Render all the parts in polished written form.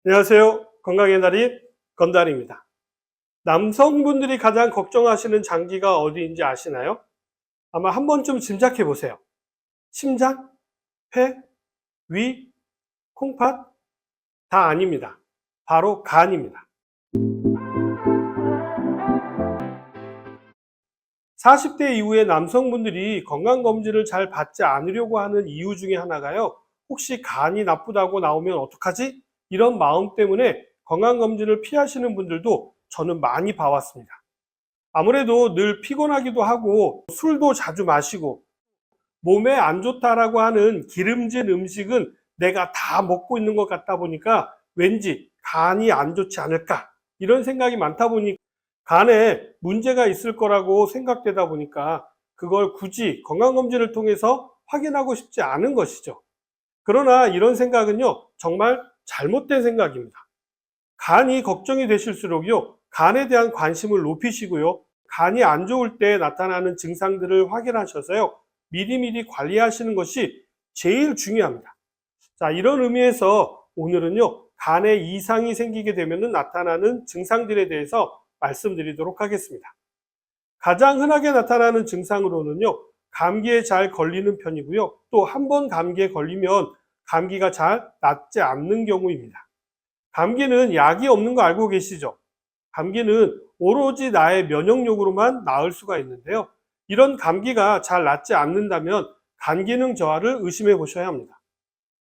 안녕하세요. 건강의 달인 건달입니다. 남성분들이 가장 걱정하시는 장기가 어디인지 아시나요? 아마 한 번쯤 짐작해 보세요. 심장, 폐, 위, 콩팥? 다 아닙니다. 바로 간입니다. 40대 이후에 남성분들이 건강검진을 잘 받지 않으려고 하는 이유 중에 하나가요. 혹시 간이 나쁘다고 나오면 어떡하지? 이런 마음 때문에 건강검진을 피하시는 분들도 저는 많이 봐왔습니다. 아무래도 늘 피곤하기도 하고 술도 자주 마시고 몸에 안 좋다라고 하는 기름진 음식은 내가 다 먹고 있는 것 같다 보니까 왠지 간이 안 좋지 않을까 이런 생각이 많다 보니 간에 문제가 있을 거라고 생각되다 보니까 그걸 굳이 건강검진을 통해서 확인하고 싶지 않은 것이죠. 그러나 이런 생각은요, 정말 잘못된 생각입니다. 간이 걱정이 되실수록요, 간에 대한 관심을 높이시고요, 간이 안 좋을 때 나타나는 증상들을 확인하셔서요, 미리미리 관리하시는 것이 제일 중요합니다. 자, 이런 의미에서 오늘은요, 간에 이상이 생기게 되면 나타나는 증상들에 대해서 말씀드리도록 하겠습니다. 가장 흔하게 나타나는 증상으로는요, 감기에 잘 걸리는 편이고요, 또 한 번 감기에 걸리면 감기가 잘 낫지 않는 경우입니다. 감기는 약이 없는 거 알고 계시죠? 감기는 오로지 나의 면역력으로만 나을 수가 있는데요. 이런 감기가 잘 낫지 않는다면 간 기능 저하를 의심해 보셔야 합니다.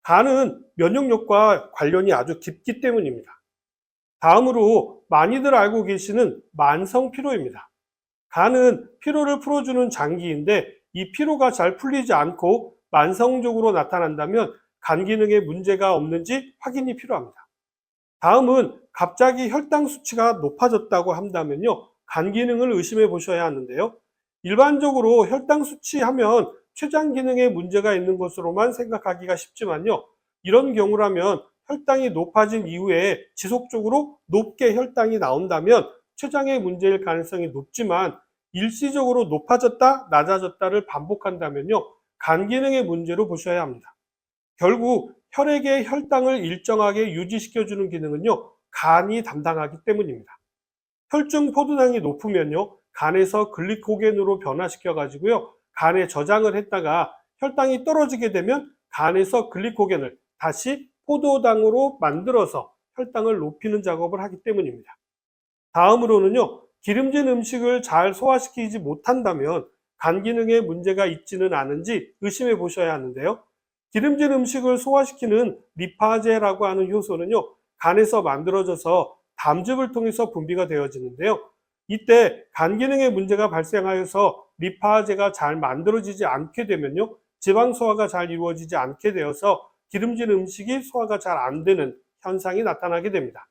간은 면역력과 관련이 아주 깊기 때문입니다. 다음으로 많이들 알고 계시는 만성 피로입니다. 간은 피로를 풀어주는 장기인데 이 피로가 잘 풀리지 않고 만성적으로 나타난다면 간 기능에 문제가 없는지 확인이 필요합니다. 다음은 갑자기 혈당 수치가 높아졌다고 한다면요, 간 기능을 의심해 보셔야 하는데요. 일반적으로 혈당 수치하면 췌장 기능에 문제가 있는 것으로만 생각하기가 쉽지만요. 이런 경우라면 혈당이 높아진 이후에 지속적으로 높게 혈당이 나온다면 췌장의 문제일 가능성이 높지만 일시적으로 높아졌다 낮아졌다를 반복한다면요, 간 기능의 문제로 보셔야 합니다. 결국 혈액의 혈당을 일정하게 유지시켜주는 기능은요, 간이 담당하기 때문입니다. 혈중 포도당이 높으면요, 간에서 글리코겐으로 변화시켜 가지고요, 간에 저장을 했다가 혈당이 떨어지게 되면 간에서 글리코겐을 다시 포도당으로 만들어서 혈당을 높이는 작업을 하기 때문입니다. 다음으로는요, 기름진 음식을 잘 소화시키지 못한다면 간 기능에 문제가 있지는 않은지 의심해 보셔야 하는데요. 기름진 음식을 소화시키는 리파제라고 하는 효소는요, 간에서 만들어져서 담즙을 통해서 분비가 되어지는데요. 이때 간 기능에 문제가 발생하여서 리파제가 잘 만들어지지 않게 되면요, 지방 소화가 잘 이루어지지 않게 되어서 기름진 음식이 소화가 잘 안 되는 현상이 나타나게 됩니다.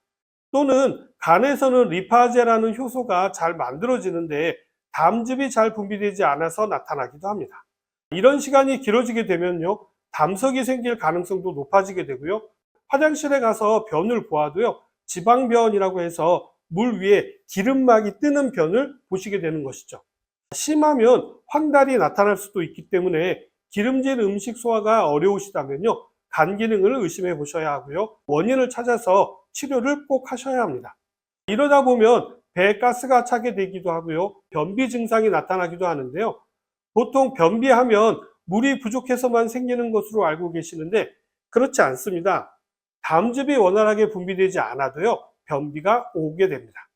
또는 간에서는 리파제라는 효소가 잘 만들어지는데 담즙이 잘 분비되지 않아서 나타나기도 합니다. 이런 시간이 길어지게 되면요, 담석이 생길 가능성도 높아지게 되고요. 화장실에 가서 변을 보아도요, 지방변이라고 해서 물 위에 기름막이 뜨는 변을 보시게 되는 것이죠. 심하면 황달이 나타날 수도 있기 때문에 기름진 음식 소화가 어려우시다면요, 간 기능을 의심해 보셔야 하고요. 원인을 찾아서 치료를 꼭 하셔야 합니다. 이러다 보면 배에 가스가 차게 되기도 하고요. 변비 증상이 나타나기도 하는데요. 보통 변비하면 물이 부족해서만 생기는 것으로 알고 계시는데 그렇지 않습니다. 담즙이 원활하게 분비되지 않아도요, 변비가 오게 됩니다.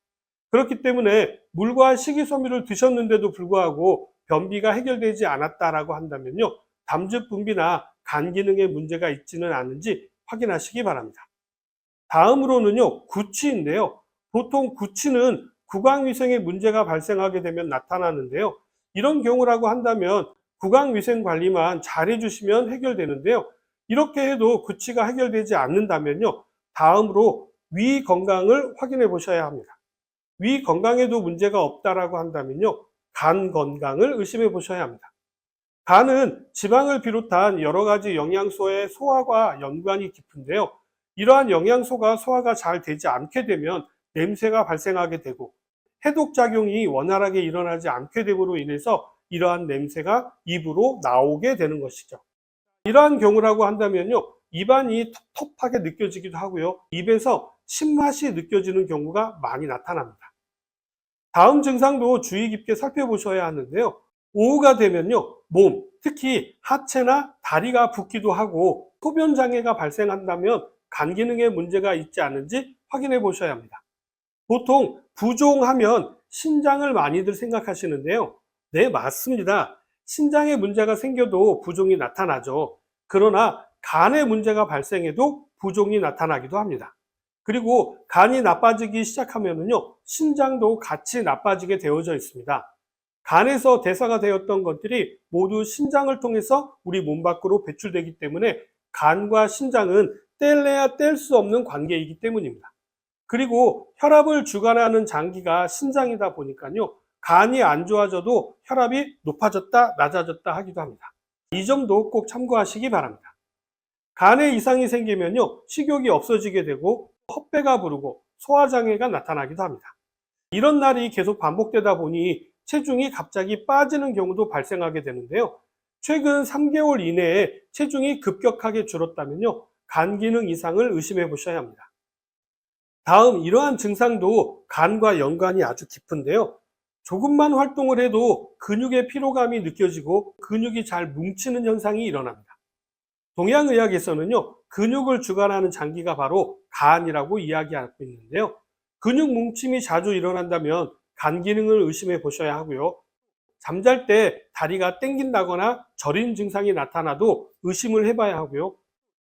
그렇기 때문에 물과 식이섬유를 드셨는데도 불구하고 변비가 해결되지 않았다라고 한다면요, 담즙 분비나 간 기능에 문제가 있지는 않은지 확인하시기 바랍니다. 다음으로는요, 구취인데요. 보통 구취는 구강위생에 문제가 발생하게 되면 나타나는데요. 이런 경우라고 한다면 구강위생 관리만 잘 해주시면 해결되는데요. 이렇게 해도 구취가 해결되지 않는다면요, 다음으로 위 건강을 확인해 보셔야 합니다. 위 건강에도 문제가 없다라고 한다면요, 간 건강을 의심해 보셔야 합니다. 간은 지방을 비롯한 여러 가지 영양소의 소화와 연관이 깊은데요. 이러한 영양소가 소화가 잘 되지 않게 되면 냄새가 발생하게 되고 해독작용이 원활하게 일어나지 않게 됨으로 인해서 이러한 냄새가 입으로 나오게 되는 것이죠. 이러한 경우라고 한다면요, 입안이 텁텁하게 느껴지기도 하고요. 입에서 신맛이 느껴지는 경우가 많이 나타납니다. 다음 증상도 주의 깊게 살펴보셔야 하는데요. 오후가 되면요, 몸, 특히 하체나 다리가 붓기도 하고 소변 장애가 발생한다면 간 기능에 문제가 있지 않은지 확인해 보셔야 합니다. 보통 부종하면 신장을 많이들 생각하시는데요. 네, 맞습니다. 신장에 문제가 생겨도 부종이 나타나죠. 그러나 간에 문제가 발생해도 부종이 나타나기도 합니다. 그리고 간이 나빠지기 시작하면요, 신장도 같이 나빠지게 되어져 있습니다. 간에서 대사가 되었던 것들이 모두 신장을 통해서 우리 몸 밖으로 배출되기 때문에 간과 신장은 뗄래야 뗄 수 없는 관계이기 때문입니다. 그리고 혈압을 주관하는 장기가 신장이다 보니까요, 간이 안 좋아져도 혈압이 높아졌다 낮아졌다 하기도 합니다. 이 점도 꼭 참고하시기 바랍니다. 간에 이상이 생기면요, 식욕이 없어지게 되고 헛배가 부르고 소화장애가 나타나기도 합니다. 이런 날이 계속 반복되다 보니 체중이 갑자기 빠지는 경우도 발생하게 되는데요. 최근 3개월 이내에 체중이 급격하게 줄었다면요, 간 기능 이상을 의심해 보셔야 합니다. 다음, 이러한 증상도 간과 연관이 아주 깊은데요. 조금만 활동을 해도 근육의 피로감이 느껴지고 근육이 잘 뭉치는 현상이 일어납니다. 동양의학에서는요, 근육을 주관하는 장기가 바로 간이라고 이야기하고 있는데요. 근육 뭉침이 자주 일어난다면 간 기능을 의심해 보셔야 하고요. 잠잘 때 다리가 땡긴다거나 저린 증상이 나타나도 의심을 해봐야 하고요.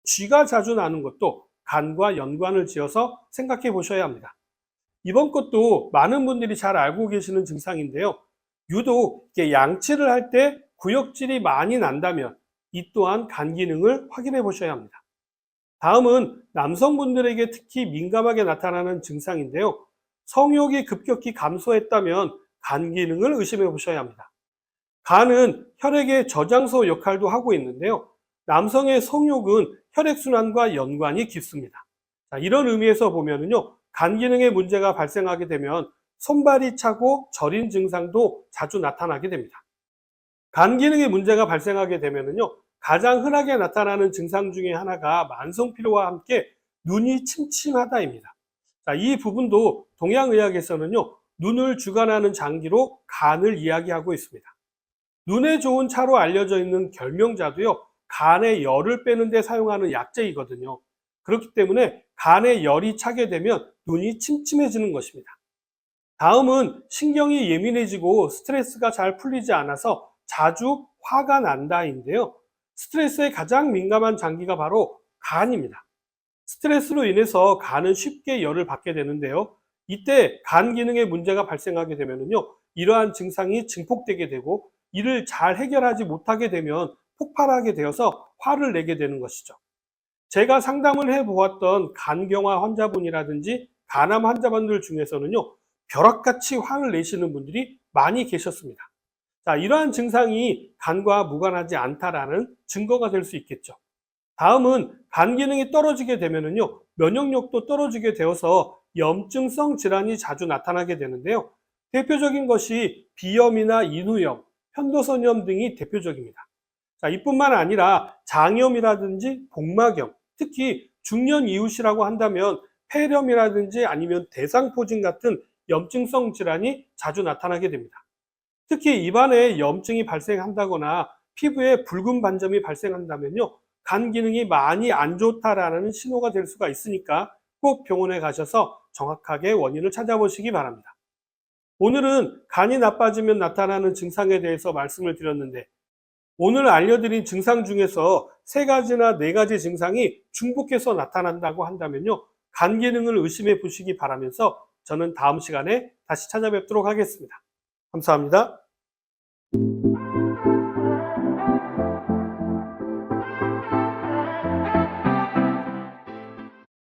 쥐가 자주 나는 것도 간과 연관을 지어서 생각해 보셔야 합니다. 이번 것도 많은 분들이 잘 알고 계시는 증상인데요. 유독 양치를 할 때 구역질이 많이 난다면 이 또한 간 기능을 확인해 보셔야 합니다. 다음은 남성분들에게 특히 민감하게 나타나는 증상인데요. 성욕이 급격히 감소했다면 간 기능을 의심해 보셔야 합니다. 간은 혈액의 저장소 역할도 하고 있는데요. 남성의 성욕은 혈액순환과 연관이 깊습니다. 자, 이런 의미에서 보면은요, 간 기능에 문제가 발생하게 되면 손발이 차고 저린 증상도 자주 나타나게 됩니다. 간 기능에 문제가 발생하게 되면은요, 가장 흔하게 나타나는 증상 중에 하나가 만성 피로와 함께 눈이 침침하다입니다. 자, 이 부분도 동양의학에서는요, 눈을 주관하는 장기로 간을 이야기하고 있습니다. 눈에 좋은 차로 알려져 있는 결명자도요, 간의 열을 빼는 데 사용하는 약재이거든요. 그렇기 때문에 간에 열이 차게 되면 눈이 침침해지는 것입니다. 다음은 신경이 예민해지고 스트레스가 잘 풀리지 않아서 자주 화가 난다인데요. 스트레스에 가장 민감한 장기가 바로 간입니다. 스트레스로 인해서 간은 쉽게 열을 받게 되는데요. 이때 간 기능에 문제가 발생하게 되면요, 이러한 증상이 증폭되게 되고 이를 잘 해결하지 못하게 되면 폭발하게 되어서 화를 내게 되는 것이죠. 제가 상담을 해보았던 간경화 환자분이라든지 간암 환자분들 중에서는요, 벼락같이 화를 내시는 분들이 많이 계셨습니다. 자, 이러한 증상이 간과 무관하지 않다라는 증거가 될 수 있겠죠. 다음은 간 기능이 떨어지게 되면은요, 면역력도 떨어지게 되어서 염증성 질환이 자주 나타나게 되는데요. 대표적인 것이 비염이나 인후염, 편도선염 등이 대표적입니다. 자, 이뿐만 아니라 장염이라든지 복막염, 특히 중년 이웃이라고 한다면 폐렴이라든지 아니면 대상포진 같은 염증성 질환이 자주 나타나게 됩니다. 특히 입안에 염증이 발생한다거나 피부에 붉은 반점이 발생한다면요, 간 기능이 많이 안 좋다라는 신호가 될 수가 있으니까 꼭 병원에 가셔서 정확하게 원인을 찾아보시기 바랍니다. 오늘은 간이 나빠지면 나타나는 증상에 대해서 말씀을 드렸는데, 오늘 알려드린 증상 중에서 3가지나 4가지 증상이 중복해서 나타난다고 한다면요, 간 기능을 의심해 보시기 바라면서 저는 다음 시간에 다시 찾아뵙도록 하겠습니다. 감사합니다.